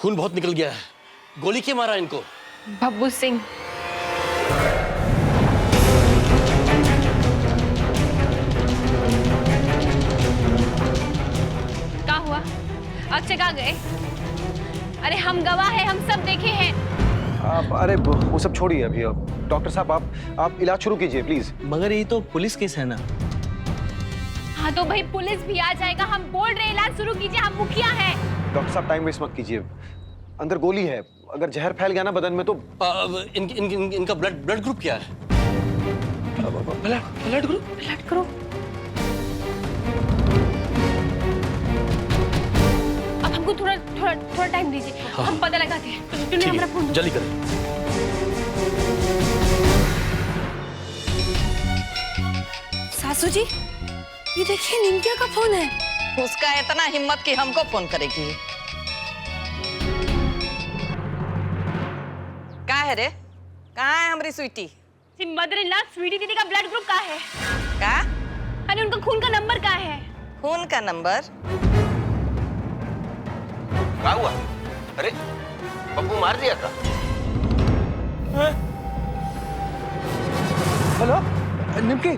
खून बहुत निकल गया है। गोली के मारा इनको? भब्बू सिंह। क्या हुआ? अक्षय कहाँ गए? अरे हम गवाह हैं, हम सब देखे हैं। अरे वो सब छोड़िए अभी। डॉक्टर साहब आप इलाज शुरू कीजिए प्लीज। मगर ये तो पुलिस केस है ना। हाँ तो भाई पुलिस भी आ जाएगा। हम बोल रहे इलाज शुरू कीजिए, हम मुखिया हैं। डॉक्टर साहब टाइम वेस्ट मत कीजिए। अंदर गोली है, अगर जहर फैल गया ना बदन में तो इनका ब्लड ग्रुप क्या है? Blood group? अब हमको थोड़ा टाइम दीजिए। हाँ। हम पता लगाते हैं। तूने हमारा फोन दो। जल्दी करें। सासू जी, ये देखिए निंदिया का फोन है। उसका इतना हिम्मत कि हमको फोन करेगी। कहाँ है रे? कहाँ है हमारी Sweety? Mother in law Sweety दीदी का ब्लड ग्रुप कहाँ है? का? अरे उनका खून का नंबर कहाँ है? खून का नंबर? क्या हुआ? अरे पप्पू मार दिया था। हेलो निमकी,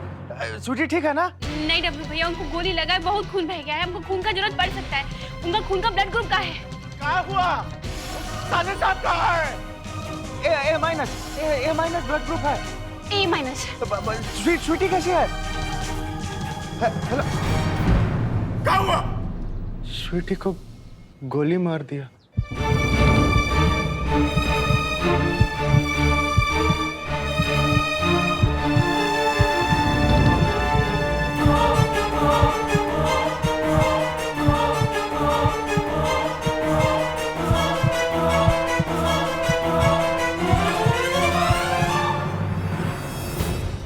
स्वीटी ठीक है ना? नहीं डब्लू भैया, उनको गोली लगा है, बहुत खून बह गया है। हमको खून का जरूरत पड़ सकता है। उनका खून का ब्लड ग्रुप कहाँ है? क्या हुआ? साले साहब कहाँ है? ए माइनस ब्लड ग्रुप है। ए माइनस। स्वीटी कैसी है? हेलो, क्या हुआ? स्वीटी को गोली मार दिया।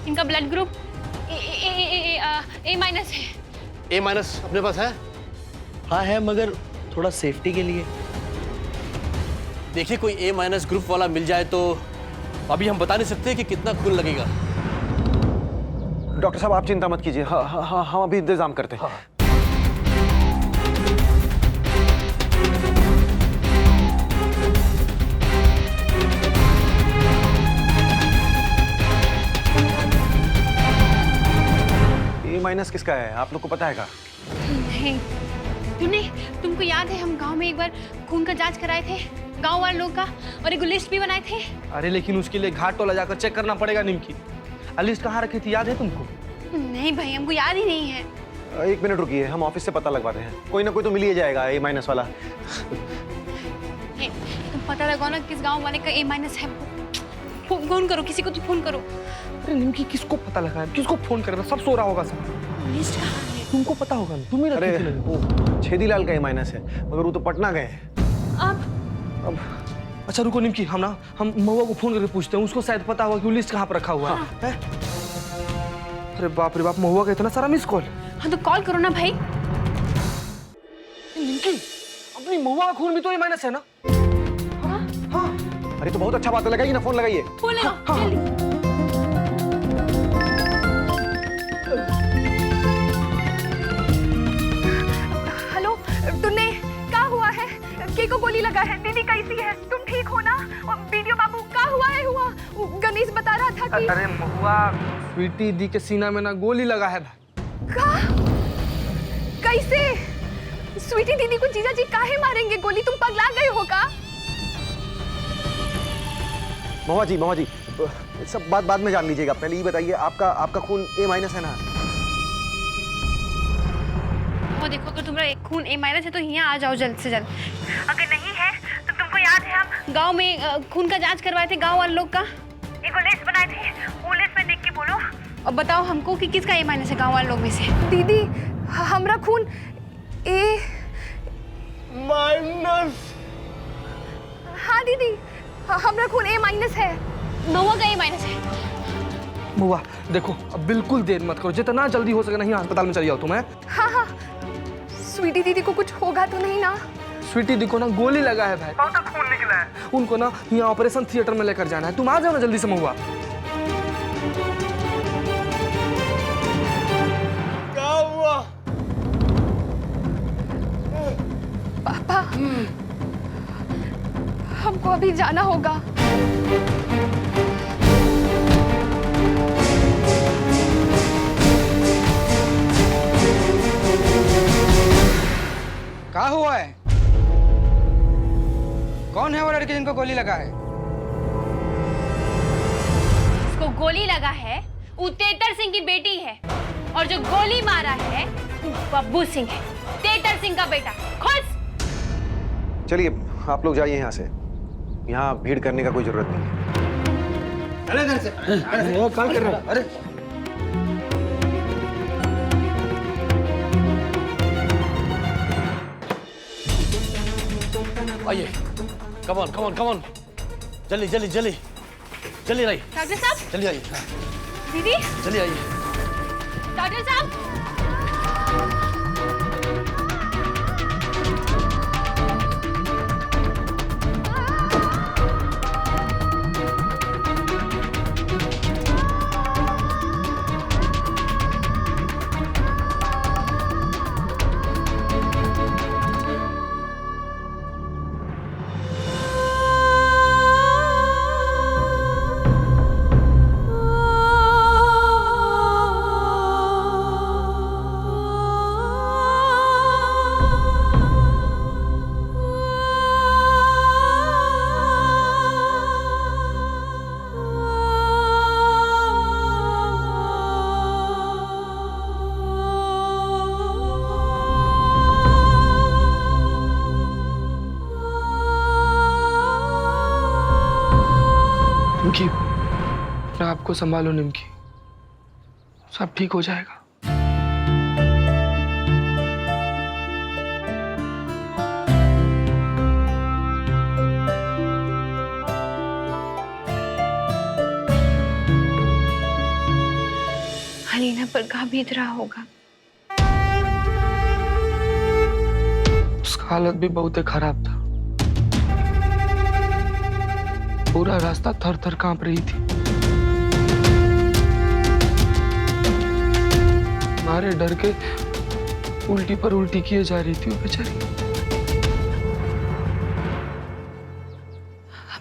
इनका ब्लड ग्रुप ए माइनस है। ए माइनस अपने पास है? हाँ है, मगर थोड़ा सेफ्टी के लिए। देखिए कोई ए माइनस ग्रुप वाला मिल जाए तो अभी हम बता नहीं सकते कि कितना खून लगेगा। डॉक्टर साहब आप चिंता मत कीजिए। हाँ हम अभी इंतजाम करते हैं। ए माइनस किसका है आप लोग को पता है क्या? नहीं, तुमको याद है हम गांव में एक बार खून का जांच कराए थे गांव वाले लोग का, और एक लिस्ट भी बनाए थे। अरे लेकिन उसके लिए घाट टोला जाकर चेक करना पड़ेगा निमकी। लिस्ट कहाँ रखी थी, याद है तुमको? नहीं भाई, हमको याद ही नहीं है। एक मिनट रुकिए, हम ऑफिस से पता लगवाते हैं। कोई ना कोई तो मिल ही जाएगा ए माइनस वाला। तुम पता लगाओ ना किस गांव वाले का ए माइनस है। फोन करो, किसी को तो फोन करो। अरे निमकी किसको पता लगा है? किसको फोन करेगा? सब सो रहा होगा सब। लिस्ट कहाँ है? तुमको पता होगा ना, तुम ही अरे रखी थी ना। वो छेदीलाल का ए माइनस है, मगर वो तो पटना गए हैं। अब अच्छा रुको निमकी, हम महुआ को फोन करके पूछते हैं। उसको शायद पता होगा कि वो लिस्ट कहाँ पर रखा हुआ है। अरे बाप रे बाप, महुआ का इतना सारा मिस कॉल। हाँ तो कॉल करो ना भाई। निमकी, अपनी महुआ का खून भी तो ए माइनस है ना? हाँ। अरे तो बहुत अच्छा बात है, लगाइए ना फोन, लगाइए। फोन लगाओ जल्दी। हेलो तुमने क्या हुआ है? के को गोली लगा है? दीदी कैसी है? तुम ठीक हो ना? वीडियो बाबू क्या हुआ है? गणेश बता रहा था कि अरे महुआ, स्वीटी दी के सीना में ना गोली लगा है भाई। का? कैसे? स्वीटी दीदी को जीजा जी काहे मारेंगे गोली? तुम पगला गए हो का? महुआ जी सब बात बाद में जान लीजिएगा, पहले ये बताइए आपका खून ए माइनस है ना? वो देखो, अगर तुम्हारा खून ए माइनस है तो यहाँ आ जाओ जल्द से जल्द। अगर नहीं है तो तुमको याद है हम गांव में खून का जांच करवाए थे गांव वाले लोग का। एक लिस्ट बनाए थे, वो लिस्ट में देख के बोलो। अब बताओ हमको कि किसका ए माइनस है गांव वाले लोग में से। दीदी हमरा खून ए माइनस। हाँ दीदी, हमरा खून ए माइनस है। महुआ का ए माइनस है। महुआ देखो, अब बिल्कुल देर मत करो, जितना जल्दी हो सके नहीं अस्पताल में चली जाओ तुम। हाँ स्वीटी दीदी को कुछ होगा तो नहीं ना? स्वीटी दी को ना गोली लगा है भाई, बहुत खून निकला है। उनको ना यहाँ ऑपरेशन थिएटर में लेकर जाना है। तुम आ जाओ ना जल्दी से महुआ। क्या हुआ? पापा हमको अभी जाना होगा। क्या हुआ है? कौन है वो लड़की जिनको गोली लगा है? उसको गोली लगा है वो तेतर सिंह की बेटी है, और जो गोली मारा है वो बब्बू सिंह है, तेतर सिंह का बेटा। खुश। चलिए आप लोग जाइए यहाँ से, यहाँ भीड़ करने का कोई जरूरत नहीं है। अरे इधर से। अरे वो क्या कर रहे हो? अरे आइए, come on come on come on, जल्दी जल्दी जल्दी जल्दी रही, डॉक्टर साहब। जल्दी आइए, दीदी। जल्दी आइए। डॉक्टर साहब। निमकी, अपने आप को संभालो निमकी, सब ठीक हो जाएगा। अलीना पर का बीत रहा होगा। उसका हालत भी बहुत खराब था, पूरा रास्ता थर थर कांप रही थी। मारे डर के उल्टी पर उल्टी किए जा रही थी वो बेचारी।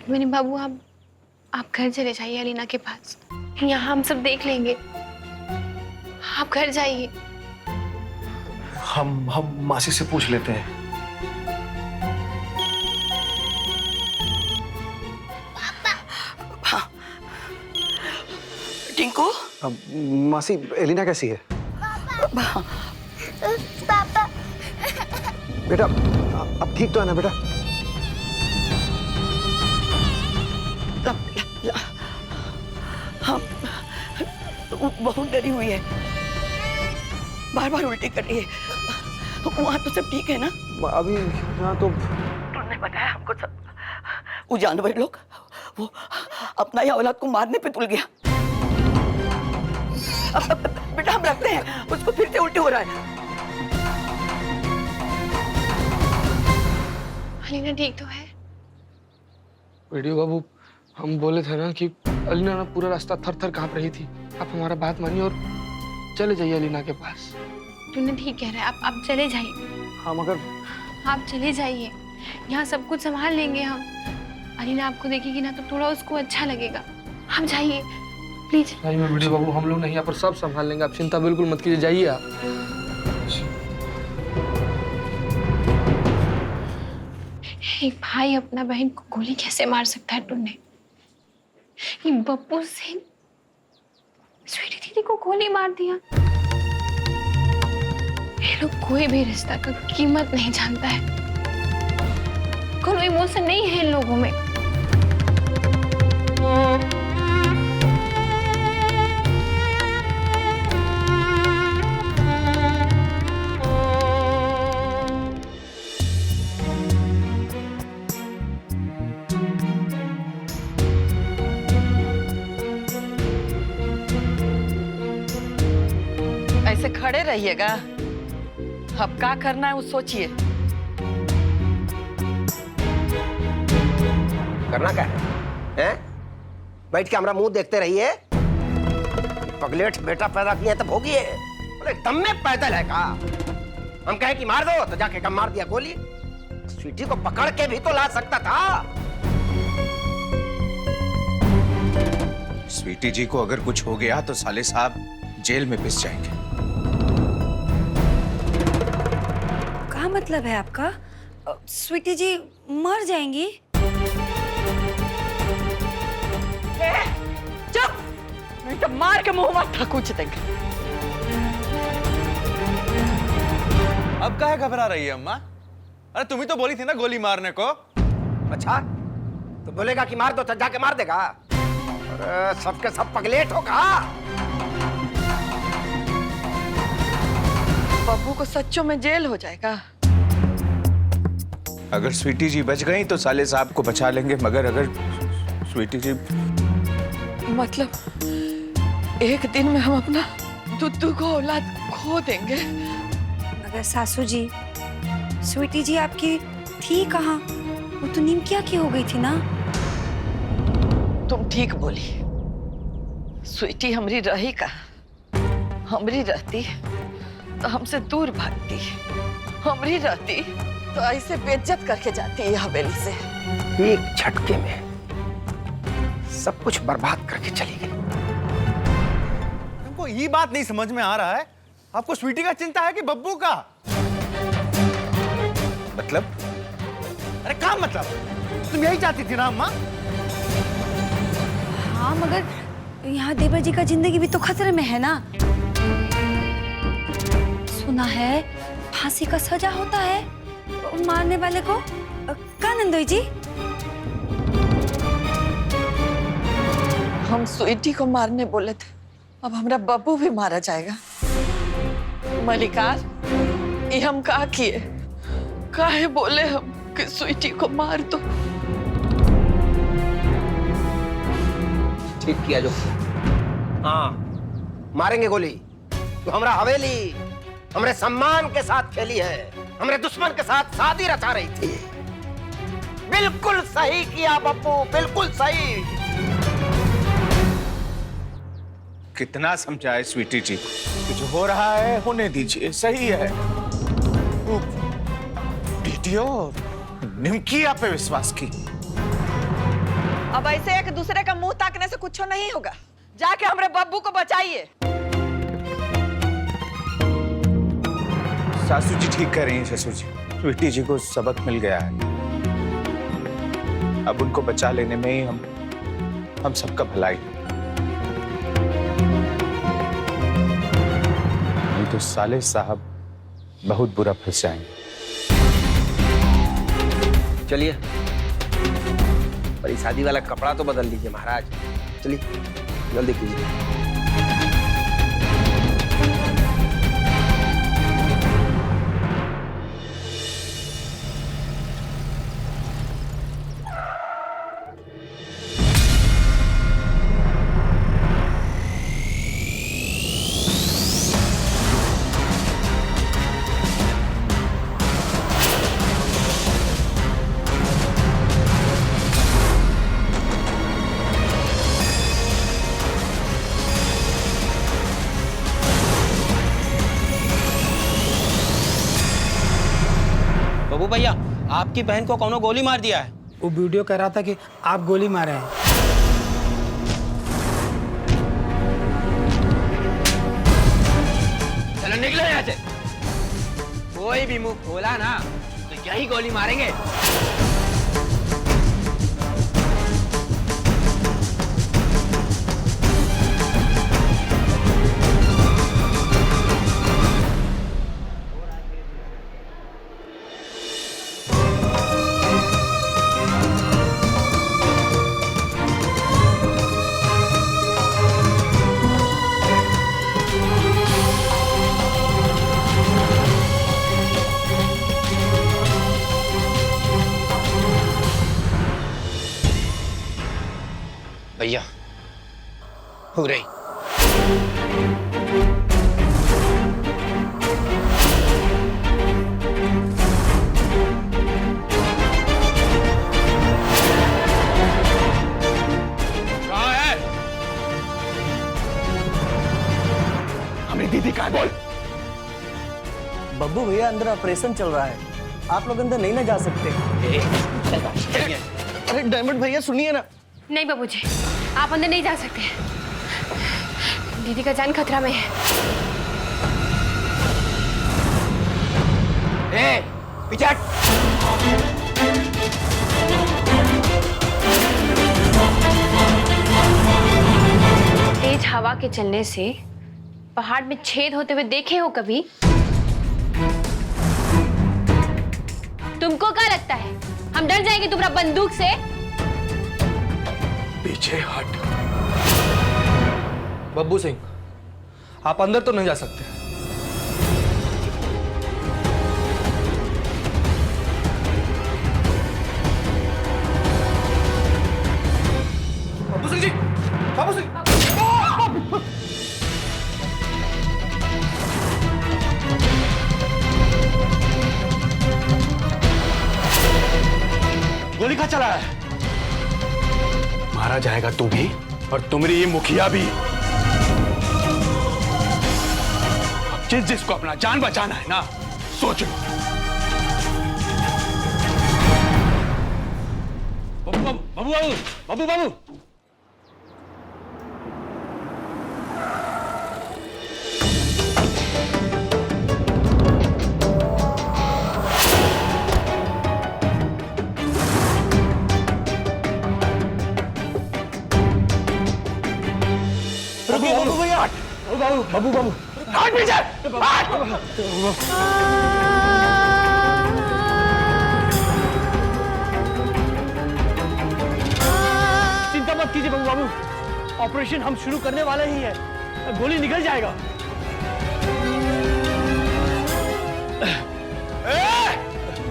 मेरे बाबू, आप घर चले जाइए अलीना के पास, यहाँ हम सब देख लेंगे। आप घर जाइए। हम मासी से पूछ लेते हैं। टिंकू, अब मासी एलिना कैसी है? पापा। बेटा अब ठीक तो है ना बेटा? हाँ, बहुत डरी हुई है, बार बार उल्टी कर रही है। वहाँ तो सब ठीक है ना? अभी यहाँ तो तुमने बताया हमको सब। वो जानवर लोग वो अपना ही औलाद को मारने पे तुल गया। अब बेटा हम रखते हैं, उसको फिर से उल्टी हो रहा है। अलीना ठीक तो है? वीडियो बाबू, हम बोले थे ना कि अलीना ना पूरा रास्ता थर थर कांप रही थी। आप हमारा बात मानिए और चले जाइए अलीना के पास। तूने ठीक कह रहा है, आप चले जाइए। हाँ मगर आप चले जाइए, यहाँ सब कुछ संभाल लेंगे हम। अलीना आपको देखेगी ना तो थोड़ा उसको अच्छा लगेगा। आप जाइए प्लीज। नहीं मैं वीडियो बाबू, हम लोग नहीं यहाँ पर सब संभाल लेंगे, आप चिंता बिल्कुल मत कीजिए, जाइए आप। एक भाई अपना बहन को गोली कैसे मार सकता है टुन्ने? ये बब्बू सिंह स्वीटी दीदी को गोली मार दिया। ये लोग कोई भी रिश्ता का कीमत नहीं जानता है, कोई इमोशन नहीं है इन लोगों में। ऐसे खड़े रहिएगा, अब क्या करना है वो सोचिए। करना क्या है? हैं? बैठ के हमारा मुंह देखते रहिए। पगलेट बेटा पैदा किया तब होगी। बोले दम में पैदल है का? हम कहे कि मार दो तो जाके कम मार दिया गोली। स्वीटी को पकड़ के भी तो ला सकता था। स्वीटी जी को अगर कुछ हो गया तो साले साहब जेल में पिस जाएंगे। क्या मतलब है आपका? स्वीटी जी मर जाएंगी? चुप, नहीं तो मार के मुंह में ठकूच देंगे। अब काहे घबरा रही है अम्मा? अरे तुम ही तो बोली थी ना गोली मारने को। अच्छा, तो बोलेगा कि मार दो तो जाके मार देगा। अरे सबके सब पगलेट होगा। बब्बू को सच्चों में जेल हो जाएगा। अगर स्वीटी जी बच गई तो साले साहब को बचा लेंगे, मगर अगर स्वीटी जी... मतलब एक दिन में हम अपना दुद्दू को औलाद खो देंगे। अगर सासू जी, स्वीटी जी आपकी थी कहाँ? वो तो निमकिया की हो गई थी ना। तुम ठीक बोली। स्वीटी हमरी रही का, हमरी रहती तो हमसे दूर भागती, हमरी रहती तो ऐसे बेइज्जत करके जाती है हवेली से। एक झटके में सब कुछ बर्बाद करके चली गई। हमको ये बात नहीं समझ में आ रहा है, आपको स्वीटी का चिंता है कि बब्बू का? मतलब? अरे क्या मतलब? तुम यही चाहती थी ना अम्मा? हाँ, मगर यहाँ देवर जी का जिंदगी भी तो खतरे में है ना। सुना है फांसी का सजा होता है मारने वाले को। का नंदोई जी? हम स्वीटी को मारने बोले थे, अब हमारा बब्बू भी मारा जाएगा। मलिकार, ये हम का किए? काहे बोले हम कि स्वीटी को मार दो? ठीक किया जो। हाँ, मारेंगे गोली। तो हमारा हवेली हमरे सम्मान के साथ खेली है, हमरे दुश्मन के साथ शादी रचा रही थी। बिल्कुल सही किया बब्बू, बिल्कुल सही। कितना समझाए स्वीटी जी कि जो हो रहा है होने दीजिए, सही है। वीडियो निमकिया पे विश्वास की। अब ऐसे एक दूसरे का मुंह ताकने से कुछ नहीं होगा। जाके हमारे बब्बू को बचाइए। सासू जी ठीक कह रही हैं ससुर जी, स्वीटी जी को सबक मिल गया है। अब उनको बचा लेने में ही हम सबका भलाई है। नहीं तो साले साहब बहुत बुरा फंस जाएंगे। चलिए, पर ये शादी वाला कपड़ा तो बदल लीजिए महाराज। चलिए जल्दी कीजिए। बब्बू भैया, आपकी बहन को कौनो गोली मार दिया है। वो वीडियो कह रहा था कि आप गोली मारे हैं। चलो निकलो यहाँ से। कोई भी मुंह खोला ना तो यही गोली मारेंगे। भैया हो रही। कहाँ है? हमें दीदी कहाँ बोल? बब्बू भैया अंदर ऑपरेशन चल रहा है, आप लोग अंदर नहीं ना जा सकते। अरे डायमंड भैया सुनिए ना। नहीं बाबूजी, आप अंदर नहीं जा सकते। दीदी का जान खतरा में है। ए, पीछे हट। तेज हवा के चलने से पहाड़ में छेद होते हुए देखे हो कभी? तुमको क्या लगता है हम डर जाएंगे तुम्हारा बंदूक से? पीछे हट। बब्बू सिंह, आप अंदर तो नहीं जा सकते। बब्बू सिंह जी, बब्बू सिंह। गोली कहाँ चला है? मारा जाएगा तू भी और तुम्हारी ये मुखिया भी। अब जिसको अपना जान बचाना है ना, सोच लो। बाबू बाबू बाबू बाबू बाबू बाबू भैया, बाबू बाबू बाबू हट पीछे, चिंता मत कीजिए बाबू बाबू, ऑपरेशन हम शुरू करने वाले ही हैं। गोली निकल जाएगा।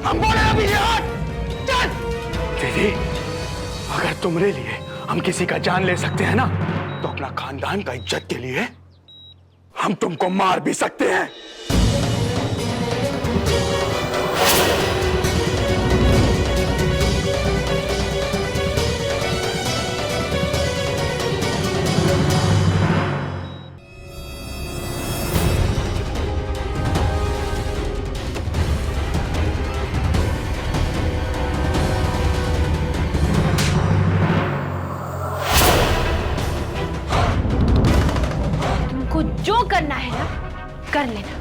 हम बोले अभी हट, चल। दीदी, अगर तुम्हारे लिए हम किसी का जान ले सकते हैं ना, तो अपना खानदान का इज्जत के लिए हम तुमको मार भी सकते हैं। जो करना है ना कर लेना।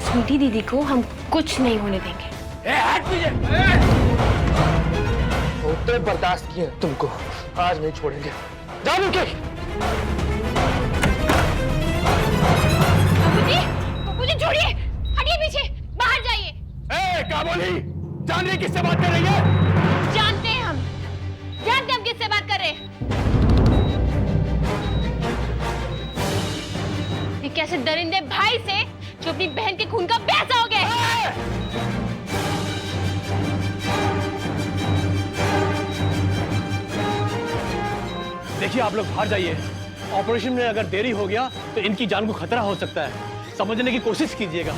स्वीटी दीदी को हम कुछ नहीं होने देंगे। उतने बर्दाश्त किए तुमको, आज नहीं छोड़ेंगे। जाओ मुझे। बाबूजी छोड़िए, हटिए पीछे, बाहर जाइए। क्या बोली? जान रही किससे बात कर रही है? जानते हैं हम किससे बात कर रहे हैं। कैसे दरिंदे भाई से जो अपनी बहन के खून का प्यासा हो गया। देखिए आप लोग बाहर जाइए। ऑपरेशन में अगर देरी हो गया तो इनकी जान को खतरा हो सकता है, समझने की कोशिश कीजिएगा।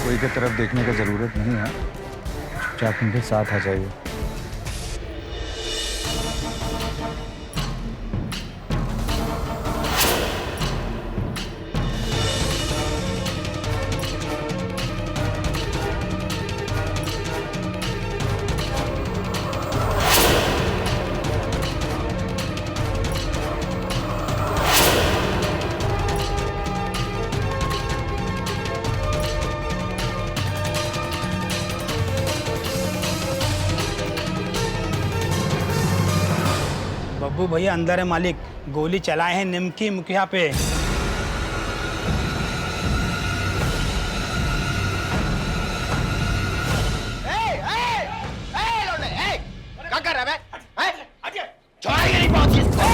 कोई की तरफ देखने की जरूरत नहीं है, चुपचाप उनके साथ आ जाइए। बब्बू भैया अंदर है मालिक, गोली चलाए हैं निमकी मुखिया पे। क्या कर रहा है? छोड़ेंगे नहीं पहुंच इसको।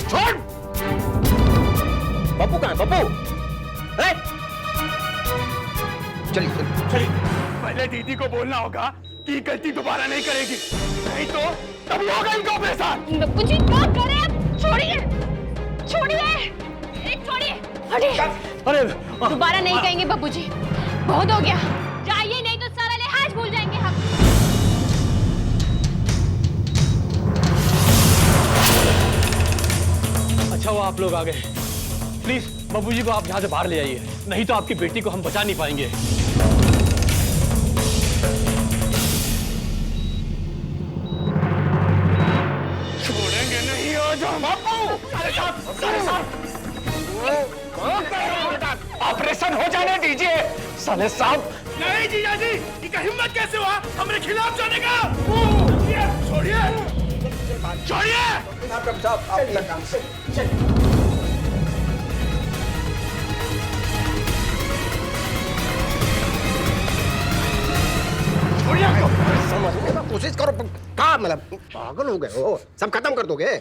छोड़। बब्बू कहाँ है? बब्बू चलिए चलिए। पहले दीदी को बोलना होगा कि गलती दोबारा नहीं करेगी, नहीं तो तभी होगा इनका ऑपरेशन। बब्बू जी क्या कर रहे हैं? छोड़िए, छोड़िए, छोड़िए, हटिए। अरे दोबारा नहीं कहेंगे बब्बू जी, बहुत हो गया। जाइए नहीं तो सारा लिहाज भूल जाएंगे हम। आप लोग आ गए। प्लीज बाबूजी को आप यहाँ से बाहर ले आइए, नहीं तो आपकी बेटी को हम बचा नहीं पाएंगे। छोड़ेंगे नहीं आज हम। ऑपरेशन हो जाने दीजिए साले साहब। नहीं जीजा जी, इनका हिम्मत कैसे हुआ हमारे खिलाफ जाने का? छोड़िए छोड़िए। समझने की कोशिश करो। कहाँ मतलब पागल हो गए हो? सब खत्म कर दोगे?